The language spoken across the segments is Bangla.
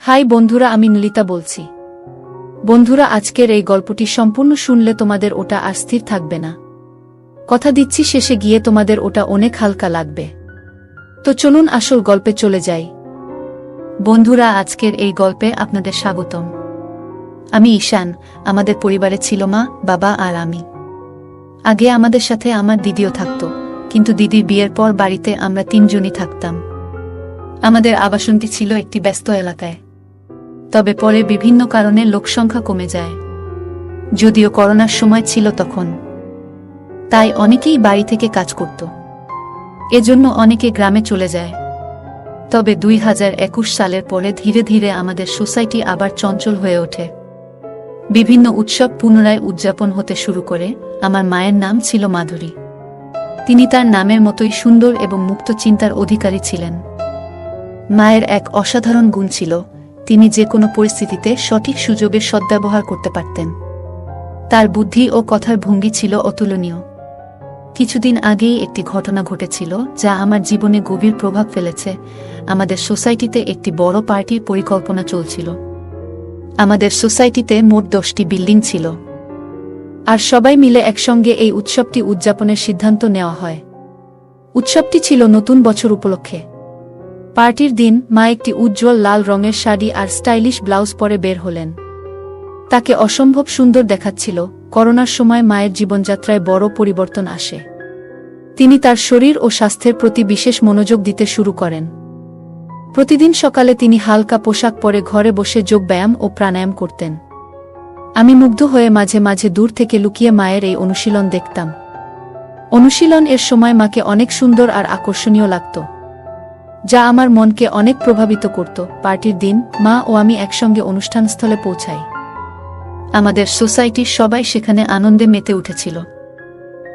হাই বন্ধুরা, আমি নলিতা বলছি। বন্ধুরা, আজকের এই গল্পটি সম্পূর্ণ শুনলে তোমাদের ওটা আর স্থির থাকবে না। কথা দিচ্ছি, শেষে গিয়ে তোমাদের ওটা অনেক হালকা লাগবে। তো চলুন আসল গল্পে চলে যাই। বন্ধুরা, আজকের এই গল্পে আপনাদের স্বাগতম। আমি ঈশান। আমাদের পরিবারে ছিল মা, বাবা আর আমি। আগে আমাদের সাথে আমার দিদিও থাকতো, কিন্তু দিদির বিয়ের পর বাড়িতে আমরা তিনজনই থাকতাম। আমাদের আবাসনটি ছিল একটি ব্যস্ত এলাকায়। তবে পরে বিভিন্ন কারণে লোকসংখ্যা কমে যায়, যদিও করোনার সময় ছিল তখন। তাই অনেকেই বাড়ি থেকে কাজ করত, এজন্য অনেকে গ্রামে চলে যায়। তবে 2021 সালের পরে ধীরে ধীরে আমাদের সোসাইটি আবার চঞ্চল হয়ে ওঠে। বিভিন্ন উৎসব পুনরায় উদযাপন হতে শুরু করে। আমার মায়ের নাম ছিল মাধুরী। তিনি তার নামের মতোই সুন্দর এবং মুক্ত চিন্তার অধিকারী ছিলেন। মায়ের এক অসাধারণ গুণ ছিল, তিনি যে কোনো পরিস্থিতিতে সঠিক সুযোগের সদ্ব্যবহার করতে পারতেন। তার বুদ্ধি ও কথার ভঙ্গি ছিল অতুলনীয়। কিছুদিন আগেই একটি ঘটনা ঘটেছিল যা আমার জীবনে গভীর প্রভাব ফেলেছে। আমাদের সোসাইটিতে একটি বড় পার্টির পরিকল্পনা চলছিল। আমাদের সোসাইটিতে মোট 10টি বিল্ডিং ছিল, আর সবাই মিলে একসঙ্গে এই উৎসবটি উদযাপনের সিদ্ধান্ত নেওয়া হয়। উৎসবটি ছিল নতুন বছর উপলক্ষে। পার্টির দিন মা একটি উজ্জ্বল লাল রঙের শাড়ি আর স্টাইলিশ ব্লাউজ পরে বের হলেন। তাকে অসম্ভব সুন্দর দেখাচ্ছিল। করোনার সময় মায়ের জীবনযাত্রায় বড় পরিবর্তন আসে। তিনি তার শরীর ও স্বাস্থ্যের প্রতি বিশেষ মনোযোগ দিতে শুরু করেন। প্রতিদিন সকালে তিনি হালকা পোশাক পরে ঘরে বসে যোগব্যায়াম ও প্রাণায়াম করতেন। আমি মুগ্ধ হয়ে মাঝে মাঝে দূর থেকে লুকিয়ে মায়ের এই অনুশীলন দেখতাম। অনুশীলন এর সময় মাকে অনেক সুন্দর আর আকর্ষণীয় লাগত, যা আমার মনকে অনেক প্রভাবিত করত। পার্টির দিন মা ও আমি একসঙ্গে অনুষ্ঠানস্থলে পৌঁছাই। আমাদের সোসাইটির সবাই সেখানে আনন্দে মেতে উঠেছিল।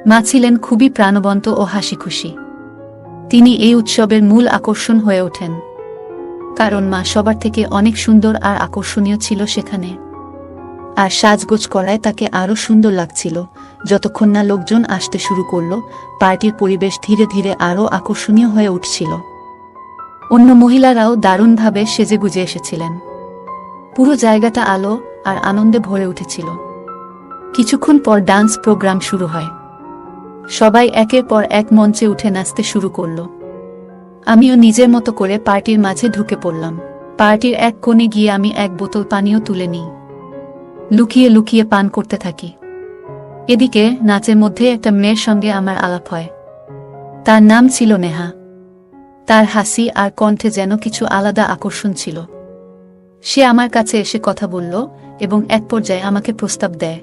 মা ছিলেন খুবই প্রাণবন্ত ও হাসিখুশি। তিনি এই উৎসবের মূল আকর্ষণ হয়ে ওঠেন, কারণ মা সবার থেকে অনেক সুন্দর আর আকর্ষণীয় ছিল সেখানে। আর সাজগোজ করায় তাকে আরও সুন্দর লাগছিল। যতক্ষণ না লোকজন আসতে শুরু করল, পার্টির পরিবেশ ধীরে ধীরে আরও আকর্ষণীয় হয়ে উঠছিল। অন্য মহিলারাও দারুণভাবে সেজেগুজে এসেছিলেন। পুরো জায়গাটা আলো আর আনন্দে ভরে উঠেছিল। কিছুক্ষণ পর ডান্স প্রোগ্রাম শুরু হয়। সবাই একের পর এক মঞ্চে উঠে নাচতে শুরু করল। আমিও নিজের মতো করে পার্টির মাঝে ঢুকে পড়লাম। পার্টির এক কোণে গিয়ে আমি এক বোতল পানীয় তুলে নিই। লুকিয়ে লুকিয়ে পান করতে থাকি। এদিকে নাচের মধ্যে একটা মেয়ের সঙ্গে আমার আলাপ হয়। তার নাম ছিল নেহা। তার হাসি আর কণ্ঠে যেন কিছু আলাদা আকর্ষণ ছিল। সে আমার কাছে এসে কথা বলল এবং এক পর্যায়ে আমাকে প্রস্তাব দেয়।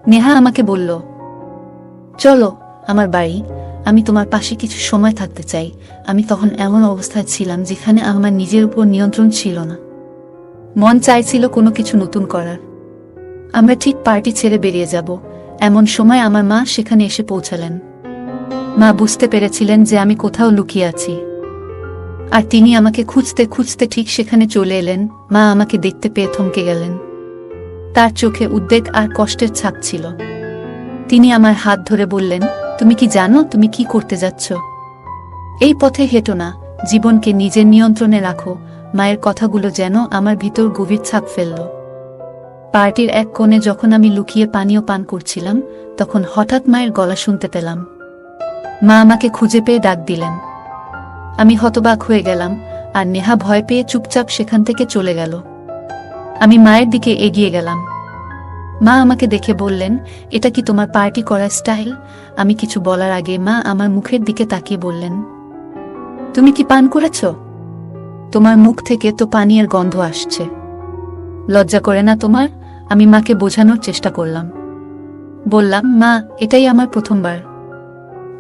নেহা আমাকে বলল, চলো আমার বাড়ি, আমি তোমার পাশে কিছু সময় থাকতে চাই। আমি তখন এমন অবস্থায় ছিলাম যেখানে আমার নিজের উপর নিয়ন্ত্রণ ছিল না। মন চাইছিল কোনো কিছু নতুন করার। আমরা ঠিক পার্টি ছেড়ে বেরিয়ে যাব, এমন সময় আমার মা সেখানে এসে পৌঁছালেন। মা বুঝতে পেরেছিলেন যে আমি কোথাও লুকিয়ে আছি, আর তিনি আমাকে খুঁজতে খুঁজতে ঠিক সেখানে চলে এলেন। মা আমাকে দেখতে পেয়ে থমকে গেলেন। তার চোখে উদ্বেগ আর কষ্টের ছাপ ছিল। তিনি আমার হাত ধরে বললেন, তুমি কি জানো তুমি কি করতে যাচ্ছ? এই পথে হেঁটো না, জীবনকে নিজের নিয়ন্ত্রণে রাখো। মায়ের কথাগুলো যেন আমার ভিতর গভীর ছাপ ফেলল। পার্টির এক কোণে যখন আমি লুকিয়ে পানীয় পান করছিলাম, তখন হঠাৎ মায়ের গলা শুনতে পেলাম। মা আমাকে খুঁজে পেয়ে ডাক দিলেন। আমি হতবাক হয়ে গেলাম, আর নেহা ভয় পেয়ে চুপচাপ সেখান থেকে চলে গেল। আমি মায়ের দিকে এগিয়ে গেলাম। মা আমাকে দেখে বললেন, এটা কি তোমার পার্টি করার স্টাইল? আমি কিছু বলার আগে মা আমার মুখের দিকে তাকিয়ে বললেন, তুমি কি পান করেছ? তোমার মুখ থেকে তো পানীয়ের গন্ধ আসছে। লজ্জা করে না তোমার? আমি মাকে বোঝানোর চেষ্টা করলাম। বললাম, মা, এটাই আমার প্রথমবার।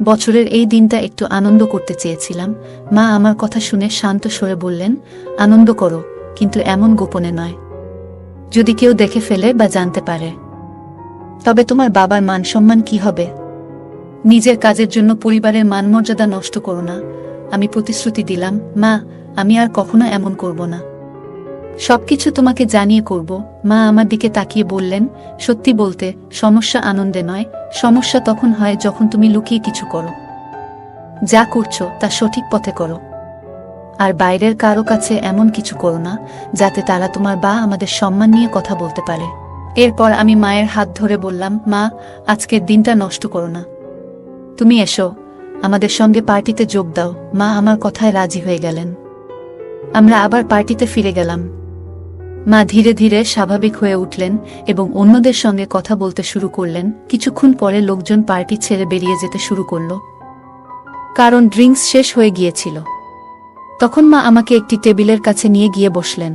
বছরের এই দিনটা একটু আনন্দ করতে চেয়েছিলাম। মা আমার কথা শুনে শান্ত স্বরে বললেন, আনন্দ করো, কিন্তু এমন গোপনে নয়। যদি কেউ দেখে ফেলে বা জানতে পারে, তবে তোমার বাবার মান সম্মান কি হবে? নিজের কাজের জন্য পরিবারের মানমর্যাদা নষ্ট করো না। আমি প্রতিশ্রুতি দিলাম, মা, আমি আর কখনো এমন করব না। সবকিছু তোমাকে জানিয়ে করব। মা আমার দিকে তাকিয়ে বললেন, সত্যি বলতে, সমস্যা আনন্দে নয়, সমস্যা তখন হয় যখন তুমি লুকিয়ে কিছু করো। যা করছো তা সঠিক পথে করো। আর বাইরের কারো কাছে এমন কিছু করো না যাতে তারা তোমার বা আমাদের সম্মান নিয়ে কথা বলতে পারে। এরপর আমি মায়ের হাত ধরে বললাম, মা, আজকের দিনটা নষ্ট করো না, তুমি এসো, আমাদের সঙ্গে পার্টিতে যোগ দাও। মা আমার কথায় রাজি হয়ে গেলেন। আমরা আবার পার্টিতে ফিরে গেলাম। মা ধীরে ধীরে স্বাভাবিক হয়ে উঠলেন এবং অন্যদের সঙ্গে কথা বলতে শুরু করলেন। কিছুক্ষণ পরে লোকজন পার্টি ছেড়ে বেরিয়ে যেতে শুরু করল, কারণ ড্রিঙ্কস শেষ হয়ে গিয়েছিল। তখন মা আমাকে একটি টেবিলের কাছে নিয়ে গিয়ে বসলেন।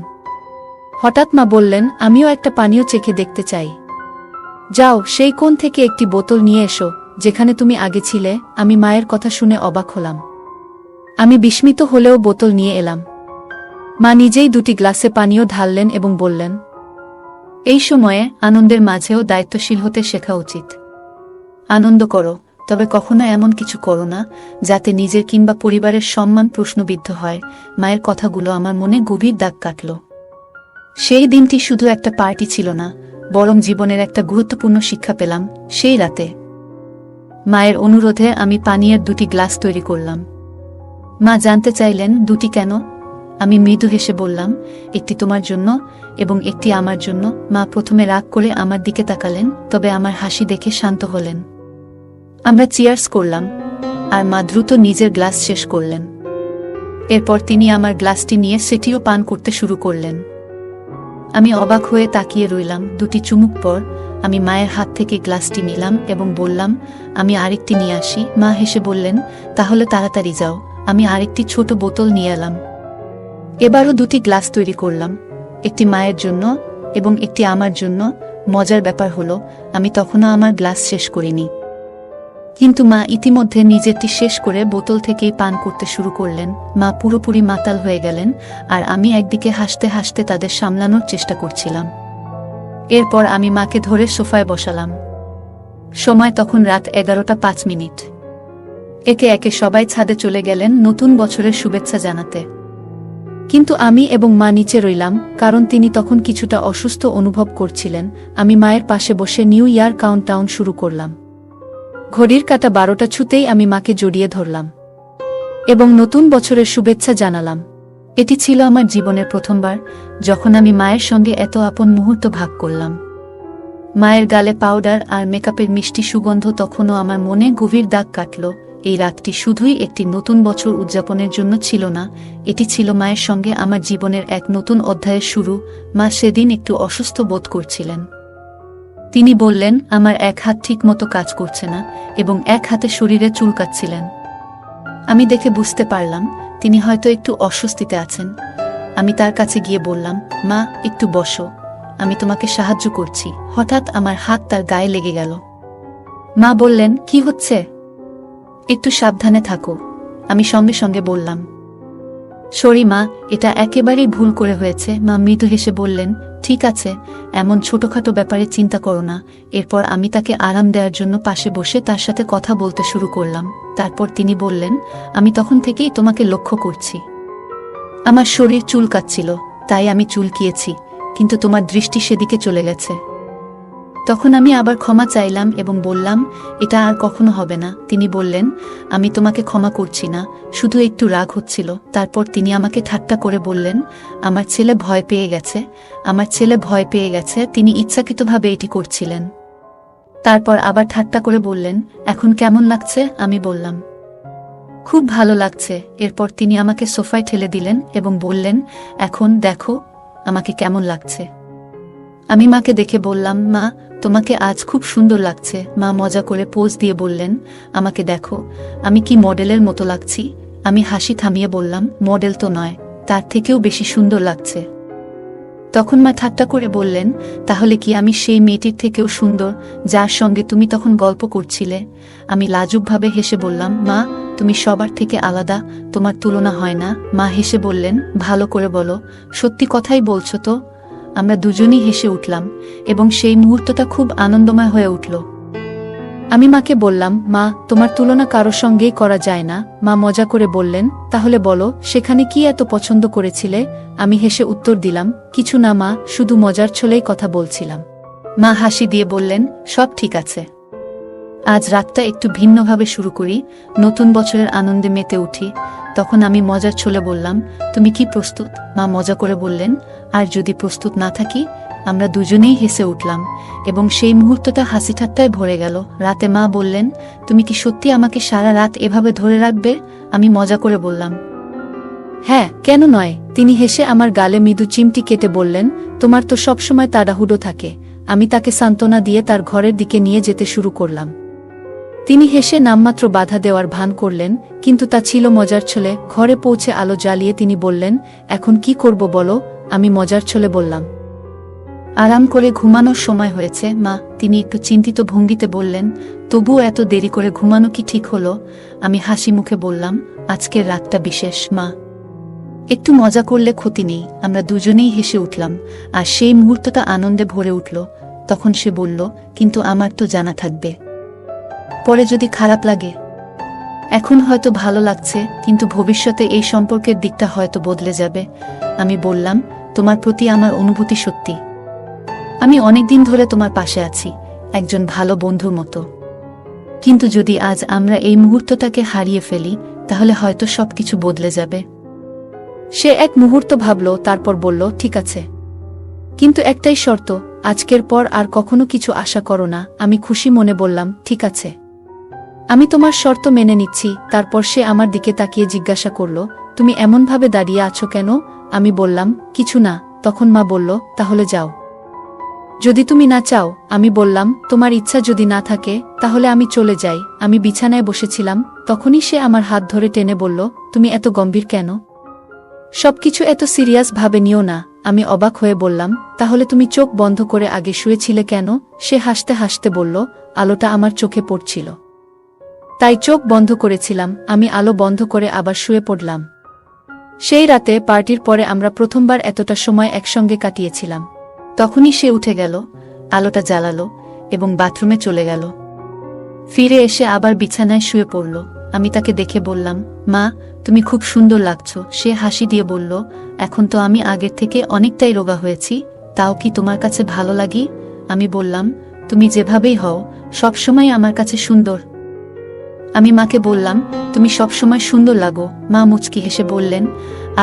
হঠাৎ মা বললেন, আমিও একটা পানীয় চেখে দেখতে চাই। যাও, সেই কোণ থেকে একটি বোতল নিয়ে এসো, যেখানে তুমি আগে ছিলে। আমি মায়ের কথা শুনে অবাক হলাম। আমি বিস্মিত হলেও বোতল নিয়ে এলাম। মা নিজেই দুটি গ্লাসে পানীয় ঢাললেন এবং বললেন, এই সময়ে আনন্দের মাঝেও দায়িত্বশীল হতে শেখা উচিত। আনন্দ করো, তবে কখনো এমন কিছু করো না যাতে নিজের কিংবা পরিবারের সম্মান প্রশ্নবিদ্ধ হয়। মায়ের কথাগুলো আমার মনে গভীর দাগ কাটল। সেই দিনটি শুধু একটা পার্টি ছিল না, বরং জীবনের একটা গুরুত্বপূর্ণ শিক্ষা পেলাম সেই রাতে। মায়ের অনুরোধে আমি পানীয়ের দুটি গ্লাস তৈরি করলাম। মা জানতে চাইলেন, দুটি কেন? আমি মৃদু হেসে বললাম, একটি তোমার জন্য এবং একটি আমার জন্য। মা প্রথমে রাগ করে আমার দিকে তাকালেন, তবে আমার হাসি দেখে শান্ত হলেন। আমরা চিয়ার্স করলাম, আর মা দ্রুত নিজের গ্লাস শেষ করলেন। এরপর তিনি আমার গ্লাসটি নিয়ে সেটিও পান করতে শুরু করলেন। আমি অবাক হয়ে তাকিয়ে রইলাম। দুটি চুমুক পর আমি মায়ের হাত থেকে গ্লাসটি নিলাম এবং বললাম, আমি আরেকটি নিয়ে আসি। মা হেসে বললেন, তাহলে তাড়াতাড়ি যাও। আমি আরেকটি ছোট বোতল নিয়ে এলাম। এবারও দুটি গ্লাস তৈরি করলাম, একটি মায়ের জন্য এবং একটি আমার জন্য। মজার ব্যাপার হলো, আমি তখনও আমার গ্লাস শেষ করিনি, কিন্তু মা ইতিমধ্যে নিজেরটি শেষ করে বোতল থেকেই পান করতে শুরু করলেন। মা পুরোপুরি মাতাল হয়ে গেলেন, আর আমি একদিকে হাসতে হাসতে তাদের সামলানোর চেষ্টা করছিলাম। এরপর আমি মাকে ধরে সোফায় বসালাম। সময় তখন রাত 11:05। একে একে সবাই ছাদে চলে গেলেন নতুন বছরের শুভেচ্ছা জানাতে, কিন্তু আমি এবং মা নিচে রইলাম, কারণ তিনি তখন কিছুটা অসুস্থ অনুভব করছিলেন। আমি মায়ের পাশে বসে নিউ ইয়ার কাউন্টডাউন শুরু করলাম। ঘড়ির কাঁটা 12টা ছুতেই আমি মাকে জড়িয়ে ধরলাম এবং নতুন বছরের শুভেচ্ছা জানালাম। এটি ছিল আমার জীবনের প্রথমবার যখন আমি মায়ের সঙ্গে এত আপন মুহূর্ত ভাগ করলাম। মায়ের গালে পাউডার আর মেকআপের মিষ্টি সুগন্ধ তখনও আমার মনে গভীর দাগ কাটল। এই রাতটি শুধুই একটি নতুন বছর উদযাপনের জন্য ছিল না, এটি ছিল মায়ের সঙ্গে আমার জীবনের এক নতুন অধ্যায়ের শুরু। মা সেদিন একটু অসুস্থ বোধ করছিলেন। তিনি বললেন, আমার এক হাত ঠিক মতো কাজ করছে না এবং এক হাতে শরীরে চুলকাচ্ছিলেন। আমি দেখে বুঝতে পারলাম তিনি হয়তো একটু অস্বস্তিতে আছেন। আমি তার কাছে গিয়ে বললাম, মা, একটু বসো, আমি তোমাকে সাহায্য করছি। হঠাৎ আমার হাত তার গায়ে লেগে গেল। মা বললেন, কি হচ্ছে? একটু সাবধানে থাকো। আমি সঙ্গে সঙ্গে বললাম, সরি মা, এটা একেবারেই ভুল করে হয়েছে। মা মৃদু হেসে বললেন, ঠিক আছে, এমন ছোটখাটো ব্যাপারে চিন্তা করো না। এরপর আমি তাকে আরাম দেওয়ার জন্য পাশে বসে তার সাথে কথা বলতে শুরু করলাম। তারপর তিনি বললেন, আমি তখন থেকেই তোমাকে লক্ষ্য করছি। আমার শরীর চুলকাচ্ছিল, তাই আমি চুলকিয়েছি, কিন্তু তোমার দৃষ্টি সেদিকে চলে গেছে। তখন আমি আবার ক্ষমা চাইলাম এবং বললাম, এটা আর কখনো হবে না। তিনি বললেন, আমি তোমাকে ক্ষমা করছি না, শুধু একটু রাগ হচ্ছিল। তারপর তিনি আমাকে ঠাট্টা করে বললেন, আমার ছেলে ভয় পেয়ে গেছে, আমার ছেলে ভয় পেয়ে গেছে। তিনি ইচ্ছাকৃতভাবে এটি করছিলেন। তারপর আবার ঠাট্টা করে বললেন, এখন কেমন লাগছে? আমি বললাম, খুব ভালো লাগছে। এরপর তিনি আমাকে সোফায় ঠেলে দিলেন এবং বললেন, এখন দেখো আমাকে কেমন লাগছে। আমি মাকে দেখে বললাম, মা, তোমাকে আজ খুব সুন্দর লাগছে। মা মজা করে পোজ দিয়ে বললেন, আমাকে দেখো, আমি কি মডেলের মতো লাগছি? আমি হাসি থামিয়ে বললাম, মডেল তো নয়, তার থেকেও বেশি সুন্দর লাগছে। তখন মা ঠাট্টা করে বললেন, তাহলে কি আমি সেই মেয়েটির থেকেও সুন্দর যার সঙ্গে তুমি তখন গল্প করছিলে? আমি লাজুকভাবে হেসে বললাম, মা, তুমি সবার থেকে আলাদা, তোমার তুলনা হয় না। মা হেসে বললেন, ভালো করে বলো, সত্যি কথাই বলছো তো? আমরা দুজনই হেসে উঠলাম এবং সেই মুহূর্তটা খুব আনন্দময় হয়ে উঠল। আমি মাকে বললাম, মা, তোমার তুলনা কারো সঙ্গেই করা যায় না। মা মজা করে বললেন, তাহলে বলো, সেখানে কি এত পছন্দ করেছিলে? আমি হেসে উত্তর দিলাম, কিছু না মা, শুধু মজার ছলেই কথা বলছিলাম। মা হাসি দিয়ে বললেন, সব ঠিক আছে। আজ রাতটা একটু ভিন্নভাবে শুরু করি, নতুন বছরের আনন্দে মেতে উঠি। তখন আমি মজার ছলে বললাম, তুমি কি প্রস্তুত? মা মজা করে বললেন, আর যদি প্রস্তুত না থাকি? আমরা দুজনেই হেসে উঠলাম এবং সেই মুহূর্তটা হাসি ঠাট্টায় ভরে গেল। রাতে মা বললেন, তুমি কি সত্যি আমাকে সারা রাত এভাবে ধরে রাখবে? আমি মজা করে বললাম, হ্যাঁ, কেন নয়। তিনি হেসে আমার গালে মৃদু চিমটি কেটে বললেন, তোমার তো সবসময় তাড়াহুড়ো থাকে। আমি তাকে সান্ত্বনা দিয়ে তার ঘরের দিকে নিয়ে যেতে শুরু করলাম। তিনি হেসে নামমাত্র বাধা দেওয়ার ভান করলেন, কিন্তু তা ছিল মজার ছলে। ঘরে পৌঁছে আলো জ্বালিয়ে তিনি বললেন, এখন কি করব বলো? আমি মজার ছলে বললাম, আরাম করে ঘুমানোর সময় হয়েছে মা। তিনি একটু চিন্তিত ভঙ্গিতে বললেন, তবুও এত দেরি করে ঘুমানো কি ঠিক হলো? আমি হাসি মুখে বললাম, আজকের রাতটা বিশেষ মা, একটু মজা করলে ক্ষতি নেই। আমরা দুজনেই হেসে উঠলাম, আর সেই মুহূর্তটা আনন্দে ভরে উঠল। তখন সে বলল, কিন্তু আমার তো জানা থাকবে, পরে যদি খারাপ লাগে। এখন হয়তো ভালো লাগছে, কিন্তু ভবিষ্যতে এই সম্পর্কের দিকটা হয়তো বদলে যাবে। আমি বললাম, তোমার প্রতি আমার অনুভূতি সত্যি। আমি অনেকদিন ধরে তোমার পাশে আছি, একজন ভালো বন্ধুর মতো। কিন্তু যদি আজ আমরা এই মুহূর্তটাকে হারিয়ে ফেলি, তাহলে হয়তো সবকিছু বদলে যাবে। সে এক মুহূর্ত ভাবল, তারপর বলল, ঠিক আছে, কিন্তু একটাই শর্ত, আজকের পর আর কখনো কিছু আশা করো না। আমি খুশি মনে বললাম, ঠিক আছে, আমি তোমার শর্ত মেনে নিচ্ছি। তারপর সে আমার দিকে তাকিয়ে জিজ্ঞাসা করল, তুমি এমনভাবে দাঁড়িয়ে আছো কেন? আমি বললাম, কিছু না। তখন মা বলল, তাহলে যাও, যদি তুমি না চাও। আমি বললাম, তোমার ইচ্ছা যদি না থাকে, তাহলে আমি চলে যাই। আমি বিছানায় বসেছিলাম, তখনই সে আমার হাত ধরে টেনে বলল, তুমি এত গম্ভীর কেন? সবকিছু এত সিরিয়াস ভাবে নিও না। আমি অবাক হয়ে বললাম, তাহলে তুমি চোখ বন্ধ করে আগে শুয়েছিলে কেন? সে হাসতে হাসতে বলল, আলোটা আমার চোখে পড়ছিল, তাই চোখ বন্ধ করেছিলাম। আমি আলো বন্ধ করে আবার শুয়ে পড়লাম। সেই রাতে পার্টির পরে আমরা প্রথমবার এতটা সময় একসঙ্গে কাটিয়েছিলাম। তখনই সে উঠে গেল, আলোটা জ্বালালো এবং বাথরুমে চলে গেল। ফিরে এসে আবার বিছানায় শুয়ে পড়ল। আমি তাকে দেখে বললাম, মা, তুমি খুব সুন্দর লাগছো। সে হাসি দিয়ে বলল, এখন তো আমি আগের থেকে অনেকটাই রোগা হয়েছি, তাও কি তোমার কাছে ভালো লাগি? আমি বললাম, তুমি যেভাবেই হও, সবসময় আমার কাছে সুন্দর। আমি মাকে বললাম, তুমি সবসময় সুন্দর লাগো। মা মুচকি হেসে বললেন,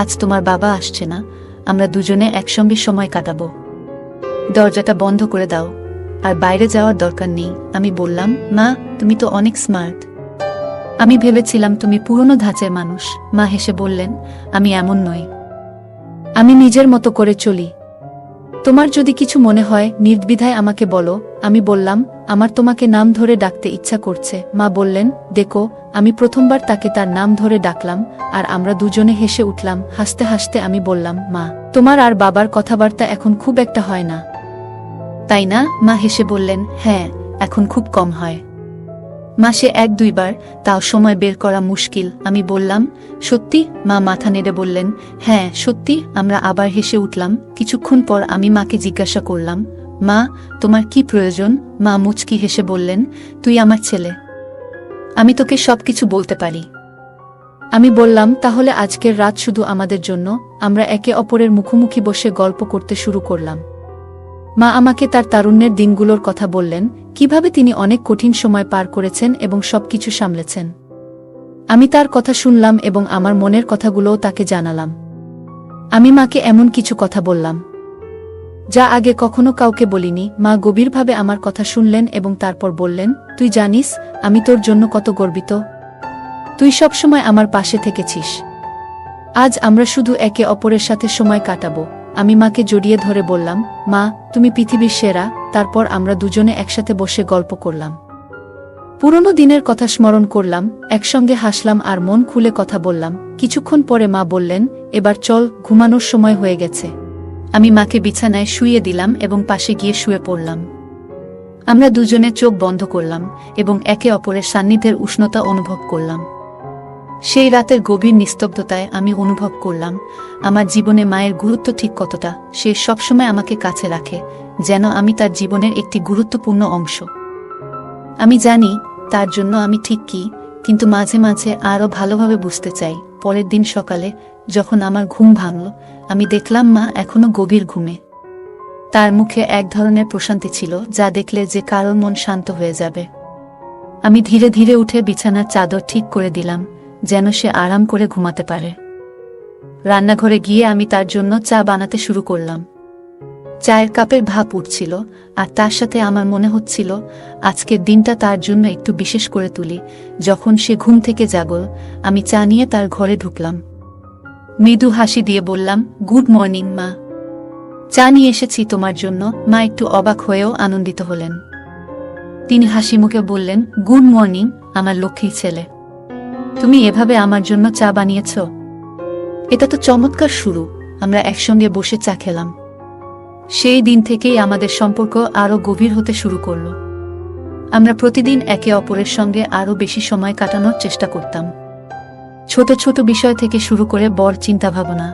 আজ তোমার বাবা আসছে না, আমরা দুজনে একসঙ্গে সময় কাটাবো। দরজাটা বন্ধ করে দাও, আর বাইরে যাওয়ার দরকার নেই। আমি বললাম, মা, তুমি তো অনেক স্মার্ট। আমি ভেবেছিলাম তুমি পুরনো ধাঁচের মানুষ। মা হেসে বললেন, আমি এমন নই, আমি নিজের মতো করে চলি। তোমার যদি কিছু মনে হয়, নির্দ্বিধায় আমাকে বলো। আমি বললাম, আমার তোমাকে নাম ধরে ডাকতে ইচ্ছা করছে। মা বললেন, দেখো। আমি প্রথমবার তাকে তার নাম ধরে ডাকলাম, আর আমরা দুজনে হেসে উঠলাম। হাসতে হাসতে আমি বললাম, মা, তোমার আর বাবার কথাবার্তা এখন খুব একটা হয় না, তাই না? মা হেসে বললেন, হ্যাঁ, এখন খুব কম হয়। মাসে 1-2 বার, তাও সময় বের করা মুশকিল। আমি বললাম, সত্যি? মা মাথা নেড়ে বললেন, হ্যাঁ, সত্যি। আমরা আবার হেসে উঠলাম। কিছুক্ষণ পর আমি মাকে জিজ্ঞাসা করলাম, মা, তোমার কি প্রয়োজন? মা মুচকি হেসে বললেন, তুই আমার ছেলে, আমি তোকে সবকিছু বলতে পারি। আমি বললাম, তাহলে আজকের রাত শুধু আমাদের জন্য। আমরা একে অপরের মুখোমুখি বসে গল্প করতে শুরু করলাম। মা আমাকে তার তারুণ্যের দিনগুলোর কথা বললেন, কিভাবে তিনি অনেক কঠিন সময় পার করেছেন এবং সবকিছু সামলেছেন। আমি তার কথা শুনলাম এবং আমার মনের কথাগুলোও তাকে জানালাম। আমি মাকে এমন কিছু কথা বললাম, যা আগে কখনো কাউকে বলিনি। মা গভীরভাবে আমার কথা শুনলেন এবং তারপর বললেন, তুই জানিস আমি তোর জন্য কত গর্বিত। তুই সবসময় আমার পাশে থেকেছিস। আজ আমরা শুধু একে অপরের সাথে সময় কাটাবো। আমি মাকে জড়িয়ে ধরে বললাম, মা, তুমি পৃথিবীর সেরা। তারপর আমরা দুজনে একসাথে বসে গল্প করলাম, পুরনো দিনের কথা স্মরণ করলাম, একসঙ্গে হাসলাম আর মন খুলে কথা বললাম। কিছুক্ষণ পরে মা বললেন, এবার চল, ঘুমানোর সময় হয়ে গেছে। আমি মাকে বিছানায় শুইয়ে দিলাম এবং পাশে গিয়ে শুয়ে পড়লাম। আমরা দুজনে চোখ বন্ধ করলাম এবং একে অপরের সান্নিধ্যের উষ্ণতা অনুভব করলাম। সেই রাতের গভীর নিস্তব্ধতায় আমি অনুভব করলাম আমার জীবনে মায়ের গুরুত্ব ঠিক কতটা। সে সবসময় আমাকে কাছে রাখে, যেন আমি তার জীবনের একটি গুরুত্বপূর্ণ অংশ। আমি জানি তার জন্য আমি ঠিক কি, কিন্তু মাঝে মাঝে আরও ভালোভাবে বুঝতে চাই। পরের দিন সকালে যখন আমার ঘুম ভাঙল, আমি দেখলাম মা এখনো গভীর ঘুমে। তার মুখে এক ধরনের প্রশান্তি ছিল, যা দেখলে যে কারোর মন শান্ত হয়ে যাবে। আমি ধীরে ধীরে উঠে বিছানার চাদর ঠিক করে দিলাম, যেন সে আরাম করে ঘুমাতে পারে। রান্নাঘরে গিয়ে আমি তার জন্য চা বানাতে শুরু করলাম। চায়ের কাপের ভাপ উঠছিল, আর তার সাথে আমার মনে হচ্ছিল আজকের দিনটা তার জন্য একটু বিশেষ করে তুলি। যখন সে ঘুম থেকে জাগল, আমি চা নিয়ে তার ঘরে ঢুকলাম। মৃদু হাসি দিয়ে বললাম, গুড মর্নিং মা, চা নিয়ে এসেছি তোমার জন্য। মা একটু অবাক হয়েও আনন্দিত হলেন। তিনি হাসি মুখে বললেন, গুড মর্নিং আমার লক্ষ্মী ছেলে, তুমি এভাবে আমার জন্য চা বানিয়েছ? এটা তো চমৎকার শুরু। আমরা একসঙ্গে বসে চা খেলাম। সেই দিন থেকেই আমাদের সম্পর্ক আরও গভীর হতে শুরু করল। আমরা প্রতিদিন একে অপরের সঙ্গে আরও বেশি সময় কাটানোর চেষ্টা করতাম। ছোট ছোট বিষয় থেকে শুরু করে বড় চিন্তাভাবনা,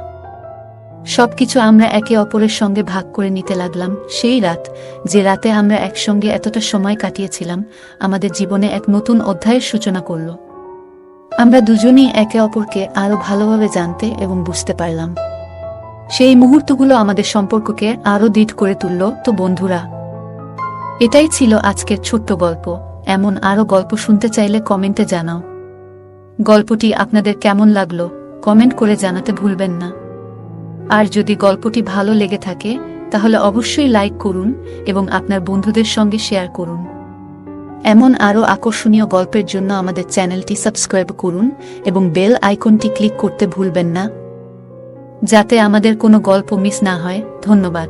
সবকিছু আমরা একে অপরের সঙ্গে ভাগ করে নিতে লাগলাম। সেই রাত, যে রাতে আমরা একসঙ্গে এতটা সময় কাটিয়েছিলাম, আমাদের জীবনে এক নতুন অধ্যায়ের সূচনা করল। আমরা দুজনেই একে অপরকে আরও ভালোভাবে জানতে এবং বুঝতে পারলাম। সেই মুহূর্তগুলো আমাদের সম্পর্ককে আরও দৃঢ় করে তুলল। তো বন্ধুরা, এটাই ছিল আজকের ছোট্ট গল্প। এমন আরও গল্প শুনতে চাইলে কমেন্টে জানাও। গল্পটি আপনাদের কেমন লাগলো কমেন্ট করে জানাতে ভুলবেন না। আর যদি গল্পটি ভালো লেগে থাকে তাহলে অবশ্যই লাইক করুন এবং আপনার বন্ধুদের সঙ্গে শেয়ার করুন। এমন আরও আকর্ষণীয় গল্পের জন্য আমাদের চ্যানেলটি সাবস্ক্রাইব করুন এবং বেল আইকনটি ক্লিক করতে ভুলবেন না, যাতে আমাদের কোনো গল্প মিস না হয়। ধন্যবাদ।